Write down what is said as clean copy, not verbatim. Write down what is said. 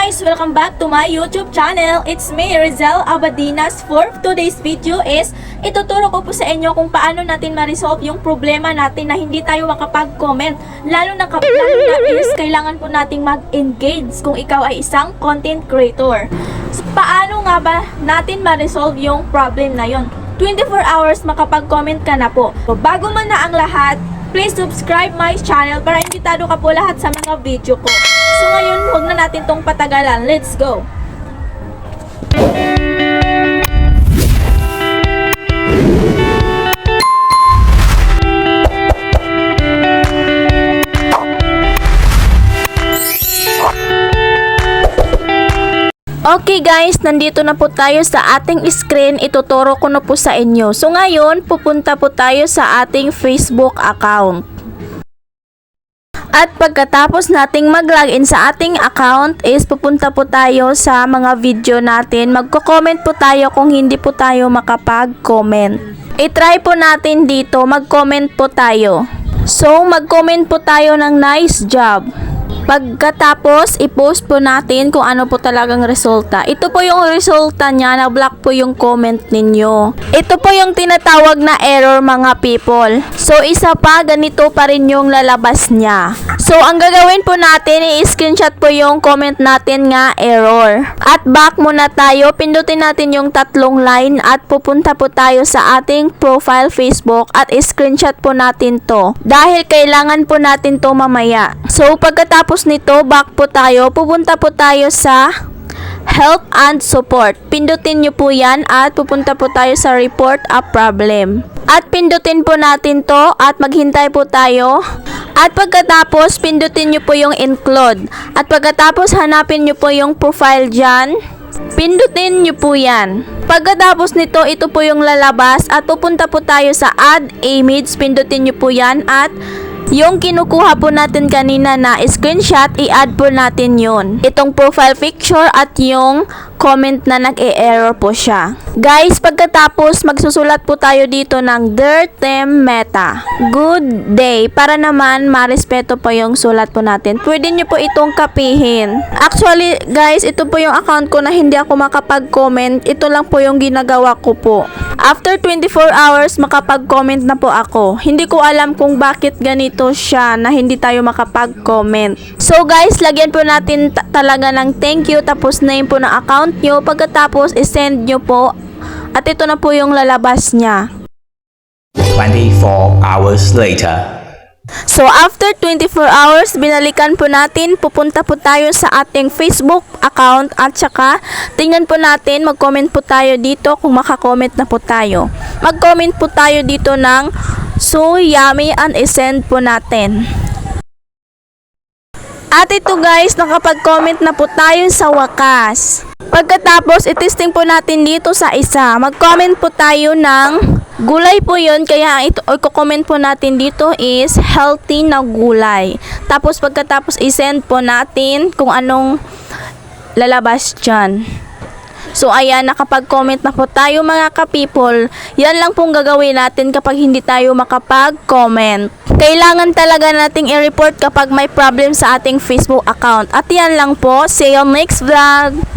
guys! Welcome back to my YouTube channel. It's me, Rizal Abadinas. For today's video is, ituturo ko po sa inyo kung paano natin ma-resolve yung problema natin na hindi tayo makapag-comment. Lalo na is, kailangan po nating mag-engage kung ikaw ay isang content creator. So, paano nga ba natin ma-resolve yung problem na yon? 24 hours makapag-comment ka na po. So, bago man na ang lahat, please subscribe my channel para imbitado ka po lahat sa mga video ko. So ngayon, huwag na natin tong patagalan. Let's go! Okay guys, nandito na po tayo sa ating screen. Ituturo ko na po sa inyo. So ngayon, pupunta po tayo sa ating Facebook account. At pagkatapos nating mag-login sa ating account is pupunta po tayo sa mga video natin. Magko-comment po tayo kung hindi po tayo makapag-comment. I-try po natin dito, mag-comment po tayo. So, mag-comment po tayo ng nice job. Pagkatapos, i-post po natin kung ano po talagang resulta. Ito po yung resulta niya, na-block po yung comment ninyo. Ito po yung tinatawag na error mga people. So, isa pa, ganito pa rin yung lalabas niya. So, ang gagawin po natin, i-screenshot po yung comment natin nga error. At back muna tayo, pindutin natin yung tatlong line at pupunta po tayo sa ating profile Facebook at i-screenshot po natin to. Dahil kailangan po natin to mamaya. So, pagkatapos nito, back po tayo, pupunta po tayo sa help and support. Pindutin nyo po yan at pupunta po tayo sa report a problem. At pindutin po natin to at maghintay po tayo. At pagkatapos, pindutin nyo po yung include. At pagkatapos, hanapin nyo po yung profile dyan. Pindutin nyo po yan. Pagkatapos nito, ito po yung lalabas. At pupunta po tayo sa add image. Pindutin nyo po yan at yung kinukuha po natin kanina na screenshot, i-add po natin yun. Itong profile picture at yung comment na nag-e-error po siya. Guys, pagkatapos, magsusulat po tayo dito ng Dear Team Meta, good day, para naman marespeto po yung sulat po natin. Pwede nyo po itong kapihin. Actually, guys, ito po yung account ko na hindi ako makapag-comment. Ito lang po yung ginagawa ko po. After 24 hours, makapag-comment na po ako. Hindi ko alam kung bakit ganito siya na hindi tayo makapag-comment. So guys, lagyan po natin talaga ng thank you, tapos name po ng account nyo. Pagkatapos, isend nyo po. At ito na po yung lalabas niya. 24 hours later. So, after 24 hours, binalikan po natin, pupunta po tayo sa ating Facebook account at saka tingnan po natin, mag-comment po tayo dito kung makakomment na po tayo. Mag-comment po tayo dito ng so yummy and isend po natin. At ito guys, nakapag-comment na po tayo sa wakas. Pagkatapos, itesting po natin dito sa isa. Mag-comment po tayo ng gulay po yun, kaya ito i-comment po natin dito is healthy na gulay. Tapos pagkatapos i-send po natin kung anong lalabas dyan. So ayan, nakapag-comment na po tayo mga ka-people. Yan lang pong gagawin natin kapag hindi tayo makapag-comment. Kailangan talaga nating i-report kapag may problem sa ating Facebook account. At yan lang po. See you next vlog!